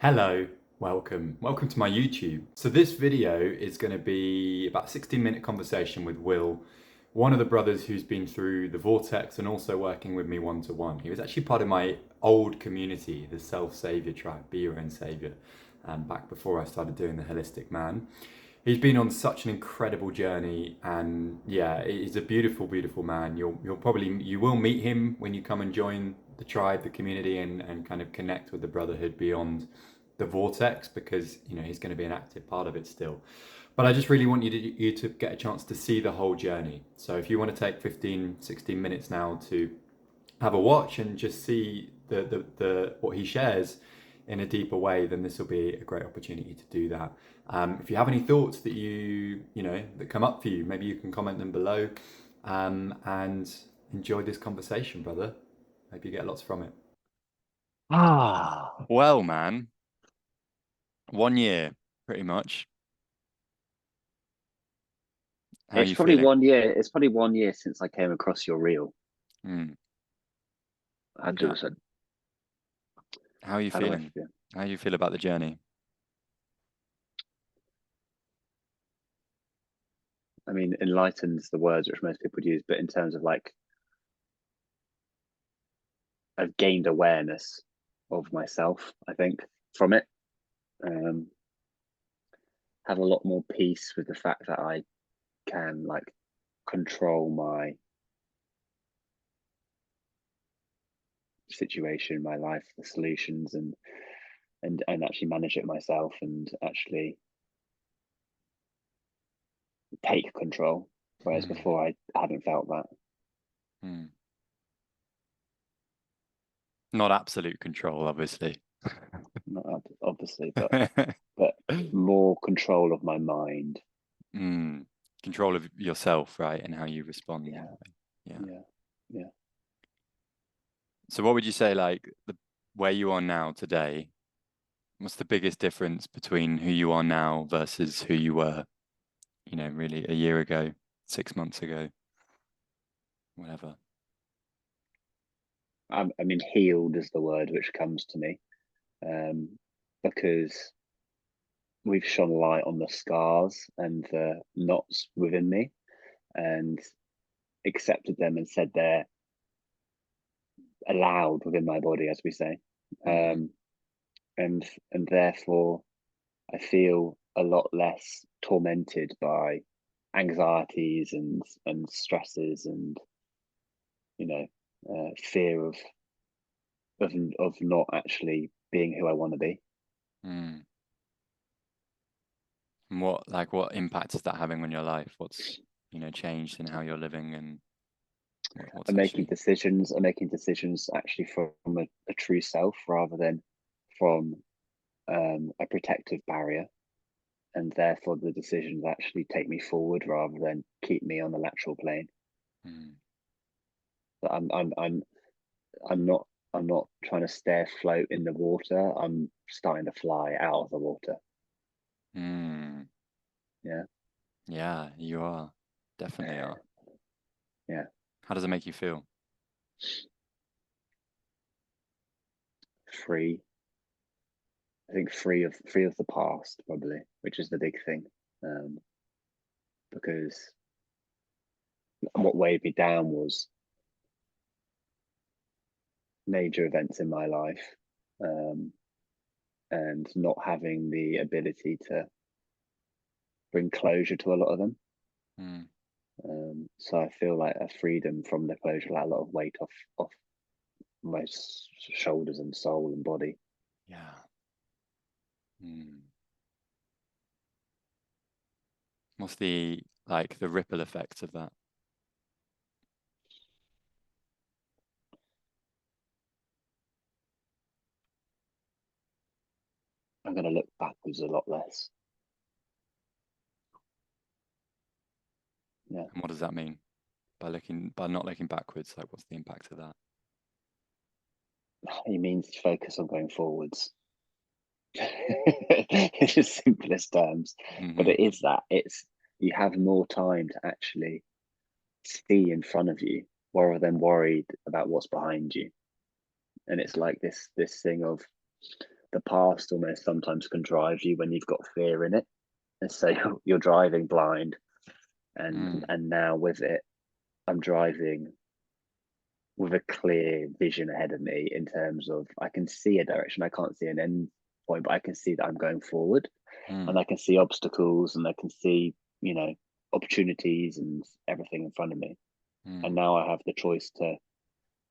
Hello, welcome to my YouTube. So this video is going to be about a 16-minute conversation with Will, one of the brothers who's been through the Vortex and also working with me one-to-one. He was actually part of my old community, the Self-Savior tribe, Be Your Own Savior, back before I started doing the Holistic Man. He's been on such an incredible journey, and yeah, he's a beautiful, beautiful man. You will meet him when you come and join the tribe, the community, and kind of connect with the brotherhood beyond the vortex, because he's going to be an active part of it still. But I just really want you to get a chance to see the whole journey. So if you want to take 15, 16 minutes now to have a watch and just see the what he shares in a deeper way, then this will be a great opportunity to do that. If you have any thoughts that that come up for you, maybe you can comment them below, and enjoy this conversation, brother. Hope you get lots from it. Well, man, 1 year, pretty much. How are It's you probably feeling? 1 year. It's probably 1 year since I came across your reel. Mm, yeah. 100%. How are you How do I feeling? feel? How do you feel about the journey? I mean, enlightened's the words which most people use, but in terms of like, I've gained awareness of myself, I think, from it. Um, have a lot more peace with the fact that I can like control my situation, my life, the solutions, and actually manage it myself and actually take control. Whereas Mm, before I hadn't felt that. mm. Not absolute control, obviously. Not obviously, but more control of my mind. Mm. Control of yourself, right, and how you respond in a Yeah, way. Yeah. yeah, yeah. So what would you say, like, where you are now today? What's the biggest difference between who you are now versus who you were, really a year ago, 6 months ago, whatever? I mean, healed is the word which comes to me, because we've shone light on the scars and the knots within me, and accepted them and said they're allowed within my body, as we say, Mm, um, and and therefore I feel a lot less tormented by anxieties and stresses and you know fear of not actually being who I want to be. mm. And what impact is that having on your life? What's, changed in how you're living, and what's actually. I'm making decisions actually from a true self rather than from a protective barrier, and therefore the decisions actually take me forward rather than keep me on the lateral plane. Mm, But I'm not trying to stay afloat in the water. I'm starting to fly out of the water. mm. Yeah, Yeah, you are. Definitely are. yeah. How does it make you feel? Free. I think free of the past probably, which is the big thing. Because what weighed me down was major events in my life, um, and not having the ability to bring closure to a lot of them. Mm, So I feel like a freedom from the closure, like a lot of weight off my shoulders and soul and body. yeah. Mm. What's the ripple effect of that? I'm going to look backwards a lot less. Yeah, And what does that mean? By not looking backwards, like what's the impact of that? it means to focus on going forwards. In the simplest terms, but Mm-hmm. it is that it's you have more time to actually see in front of you rather than worried about what's behind you. And it's like this thing of the past almost sometimes can drive you when you've got fear in it, and so you're driving blind. And now with it, I'm driving with a clear vision ahead of me in terms of I can see a direction. I can't see an end point, but I can see that I'm going forward, and I can see obstacles, and I can see, opportunities and everything in front of me. And now I have the choice to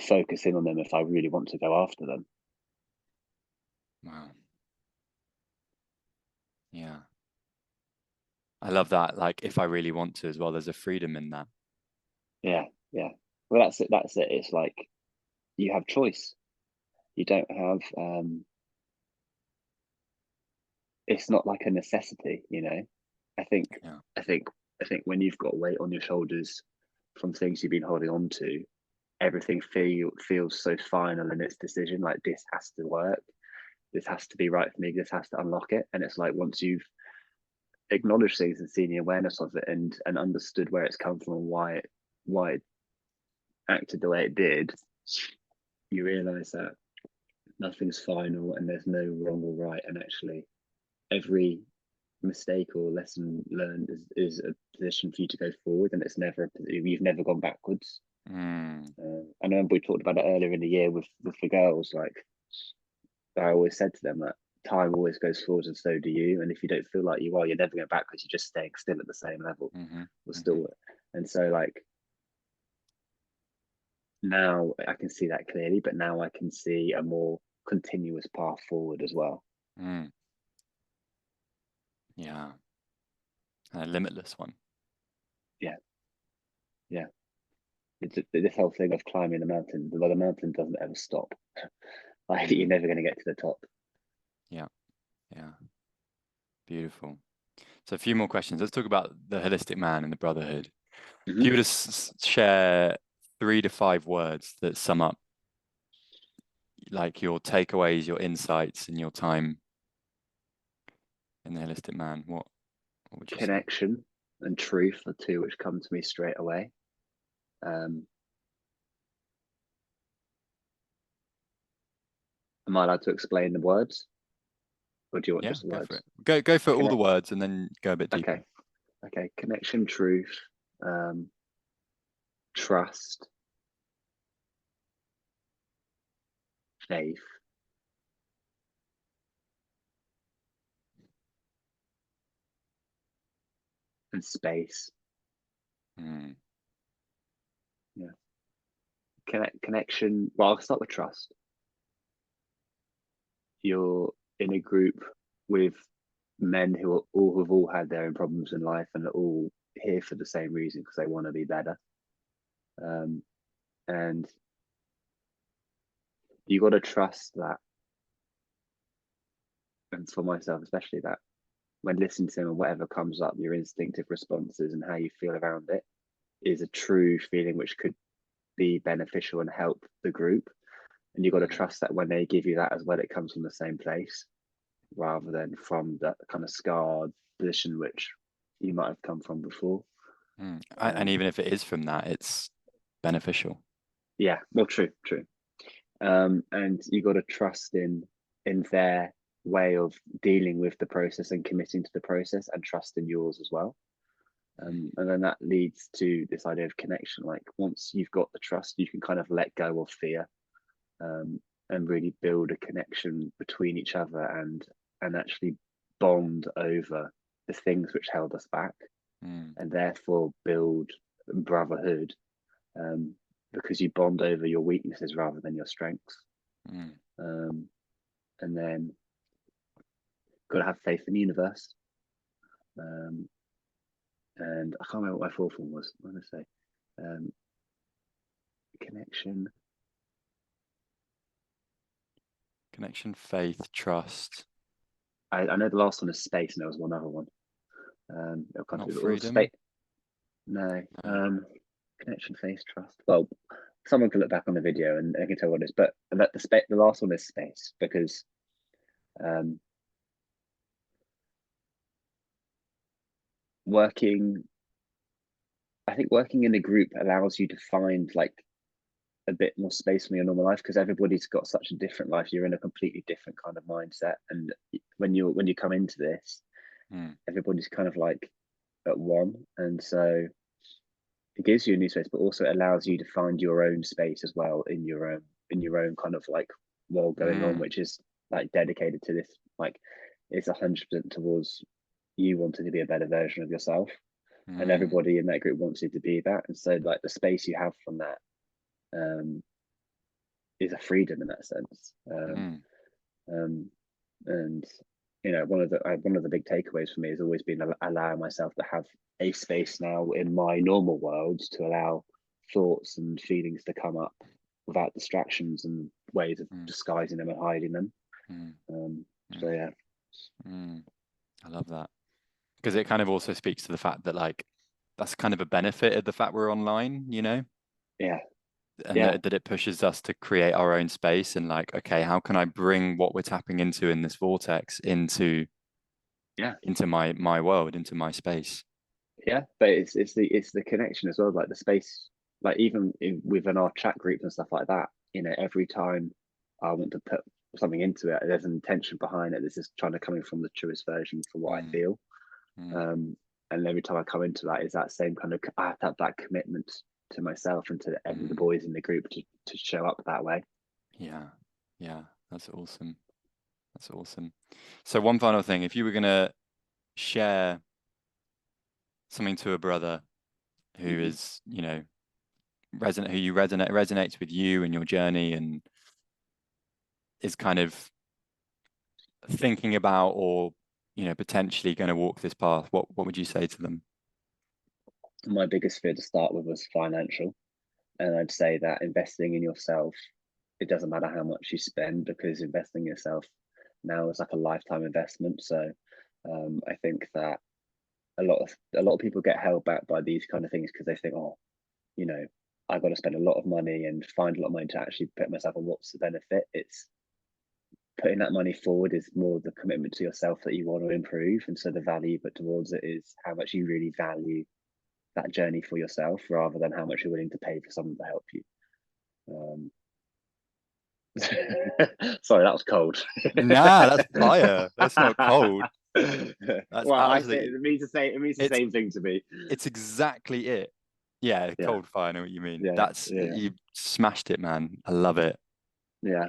focus in on them if I really want to go after them. Wow. Yeah. I love that. Like, if I really want to as well, there's a freedom in that. Yeah, yeah. Well, that's it. That's it. It's like you have choice. You don't have. It's not like a necessity. I think. Yeah. I think. I think when you've got weight on your shoulders from things you've been holding on to, everything feels so final in its decision. Like, this has to work. This has to be right for me. This has to unlock it. And it's like, once you've acknowledged things and seen the awareness of it, and understood where it's come from and why it acted the way it did, you realize that nothing's final and there's no wrong or right. And actually, every mistake or lesson learned is a position for you to go forward, and you've never gone backwards. I know we talked about it earlier in the year with the girls. Like, I always said to them that time always goes forward, and so do you. And if you don't feel like you are, you're never going backwards. You're just staying still at the same level. Or still. And so, like, now I can see that clearly, but now I can see a more continuous path forward as well. Yeah. A limitless one. Yeah. Yeah. This whole thing of climbing the mountain, well, the mountain doesn't ever stop. Like, you're never going to get to the top. Yeah. Yeah. Beautiful. So a few more questions. Let's talk about the holistic man and the brotherhood. If you were to share 3 to 5 words that sum up like your takeaways, your insights, and your time in the holistic man, what would you say? Connection and truth are two which come to me straight away. Am I allowed to explain the words, or do you want just the Go words? for it. Go for all the words and then go a bit deeper. Okay. Connection, truth, trust, faith, and space. Yeah. Connection. Well, I'll start with trust. You're in a group with men who have all had their own problems in life, and are all here for the same reason, because they want to be better. And you got to trust that. And for myself, especially, that when listening to them and whatever comes up, your instinctive responses and how you feel around it is a true feeling which could be beneficial and help the group. And you've got to trust that when they give you that as well, it comes from the same place, rather than from that kind of scarred position which you might have come from before. And even if it is from that, it's beneficial. Yeah, well, true. And you got to trust in their way of dealing with the process and committing to the process, and trust in yours as well. And then that leads to this idea of connection. Like, once you've got the trust, you can kind of let go of fear, and really build a connection between each other, and actually bond over the things which held us back, and therefore build brotherhood, because you bond over your weaknesses rather than your strengths. And then got to have faith in the universe. And I can't remember what my fourth one was. I'm going to say connection, faith, trust. I know the last one is space, and there was one other one. It'll come Not to freedom. Space. No. Connection, faith, trust. Well, someone can look back on the video and they can tell what it is. But the last one is space, because working in a group allows you to find, like, a bit more space from your normal life, because everybody's got such a different life. You're in a completely different kind of mindset, and when you come into this, everybody's kind of like at one, and so it gives you a new space, but also it allows you to find your own space as well in your own kind of like world going on, which is like dedicated to this, like it's 100% towards you wanting to be a better version of yourself, and everybody in that group wants you to be that, and so like the space you have from that is a freedom in that sense. And one of the big takeaways for me has always been allowing myself to have a space now in my normal world to allow thoughts and feelings to come up without distractions and ways of disguising them and hiding them. So yeah. I love that, because it kind of also speaks to the fact that like that's kind of a benefit of the fact we're online, Yeah. and that it pushes us to create our own space, and like, okay, how can I bring what we're tapping into in this vortex into my world, into my space? Yeah, but it's the connection as well, like the space, like even within our chat groups and stuff like that. Every time I want to put something into it, there's an intention behind it. This is trying to coming from the truest version for what I feel. And every time I come into that, is that same kind of, I have to have that commitment to myself and to the boys in the group to show up that way. Yeah, that's awesome. So one final thing, if you were gonna share something to a brother who is, who resonates with you and your journey, and is kind of thinking about, or potentially going to walk this path, what would you say to them? My biggest fear to start with was financial, and I'd say that investing in yourself, it doesn't matter how much you spend, because investing in yourself now is like a lifetime investment. So I think that a lot of people get held back by these kind of things because they think, oh, I've got to spend a lot of money and find a lot of money to actually put myself on. What's the benefit? It's putting that money forward is more the commitment to yourself that you want to improve, and so the value you put towards it is how much you really value that journey for yourself, rather than how much you're willing to pay for someone to help you. Sorry, that was cold. Nah, that's fire. That's not cold. That's Well, I say absolutely, it means the same thing to me. it's exactly it. Yeah, Yeah. cold fire, I know what you mean. Yeah. You smashed it, man. I love it. Yeah.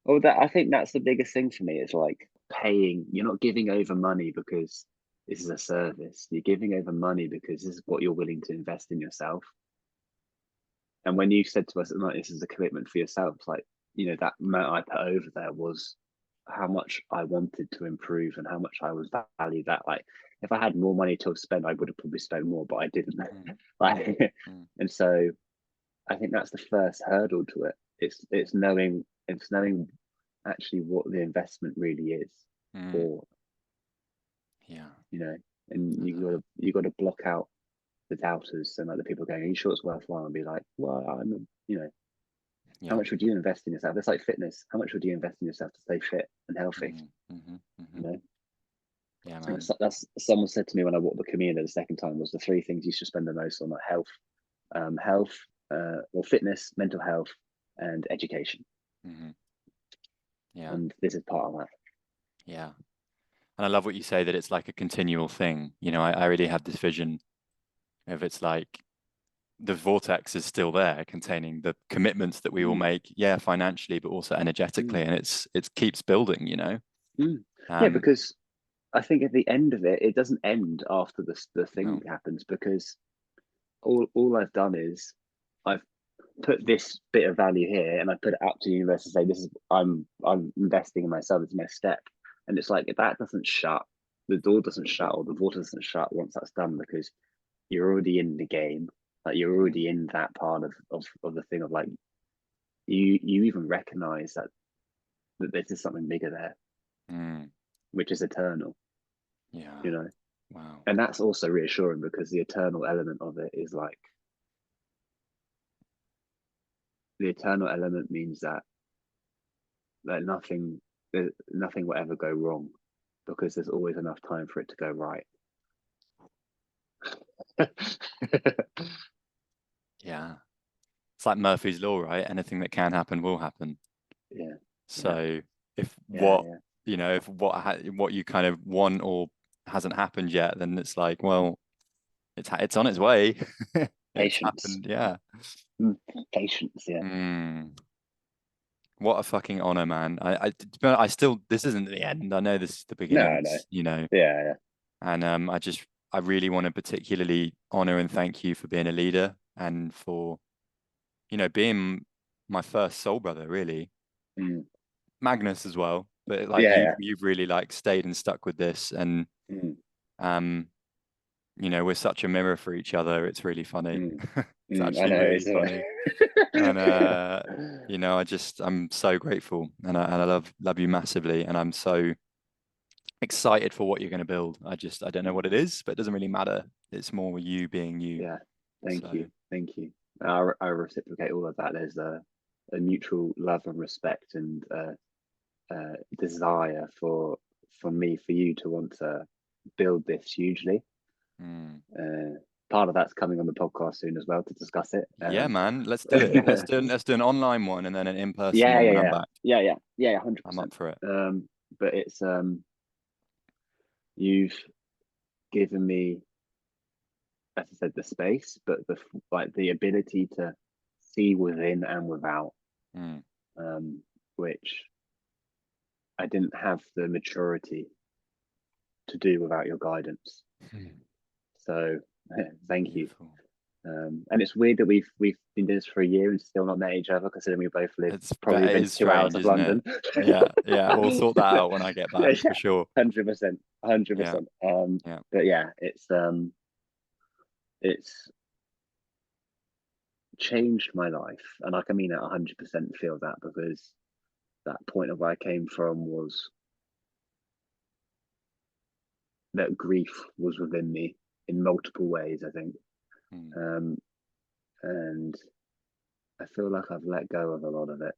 Well, I think that's the biggest thing for me, is like paying. You're not giving over money because this is a service. You're giving over money because this is what you're willing to invest in yourself. And when you said to us at night, this is a commitment for yourself, like, that amount I put over there was how much I wanted to improve and how much I was valued that. Like, if I had more money to spend, I would have probably spent more, but I didn't. Like, and so I think that's the first hurdle to it. It's knowing actually what the investment really is for. And you got to block out the doubters and like the people going, "Are you sure it's worthwhile?" And be like, "Well, how much would you invest in yourself?" It's like fitness. How much would you invest in yourself to stay fit and healthy? Yeah, man. That's someone said to me when I walked the Camino the second time, was the three things you should spend the most on: like health, or fitness, mental health, and education. Yeah. And this is part of that. Yeah. And I love what you say, that it's like a continual thing. I really had this vision of, it's like the vortex is still there, containing the commitments that we all make, financially, but also energetically, and it keeps building. Yeah, because I think at the end of it, it doesn't end after the thing No. happens, because all I've done is I've put this bit of value here, and I put it out to the universe to say, this is, I'm investing in myself, it's my step. And it's like, if that doesn't shut, the door doesn't shut, or the water doesn't shut once that's done, because you're already in the game. Like, you're already in that part of the thing of like, you even recognize that this is something bigger there, which is eternal. Yeah. Wow. And that's also reassuring, because the eternal element of it is like, the eternal element means that nothing will ever go wrong, because there's always enough time for it to go right. Yeah. it's like Murphy's Law, right? Anything that can happen will happen. Yeah. So if Yeah. what, you know, if what you kind of want or hasn't happened yet, then it's like, well, it's on its way. It's Patience. happened, yeah. Patience. Yeah. What a fucking honor, man. I still, this isn't the end. I know this is the beginning. No. It's, you know, Yeah. and I really want to particularly honor and thank you for being a leader and for, you know, being my first soul brother, really. Mm. Magnus as well, but like Yeah. you've really like stayed and stuck with this, and Mm. um, you know, we're such a mirror for each other. It's really funny. Mm. It's I actually know. really It's funny. And you know, I'm so grateful, and I love you massively, and I'm so excited for what you're going to build. I don't know what it is, but it doesn't really matter. It's more you being you. Yeah. So Thank you. I reciprocate all of that. There's a mutual love and respect and desire for you to want to build this hugely. mm. Part of that's coming on the podcast soon as well to discuss it. Yeah, man, let's do it. Let's do an online one and then an in-person one when I'm back. 100%. I'm up for it. But it's you've given me, as I said, the space, but the ability to see within and without, Mm. which I didn't have the maturity to do without your guidance. So thank you. Beautiful. And it's weird that we've been doing this for a year and still not met each other, considering we both live probably It within is 2 hours strange, of isn't it? London. Yeah. We'll sort that out when I get back for sure. 100%, 100%. Yeah, yeah. But yeah, it's changed my life, and I can mean it 100% feel that, because that point of where I came from was that grief was within me in multiple ways, I think. Mm. Um, and I feel like I've let go of a lot of it,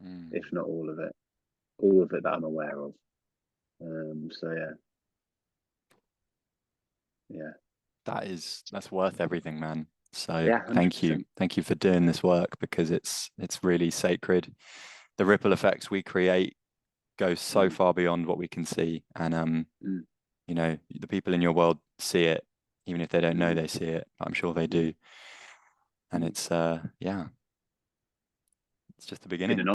Mm. if not all of it that I'm aware of. So yeah. That's worth everything, man. So Yeah, thank 100%. you for doing this work, because it's really sacred. The ripple effects we create go so Mm, far beyond what we can see, and mm, you know, the people in your world see it, even if they don't know mm, they see it. I'm sure they mm, do, and mm. it's yeah, it's just the Been beginning. an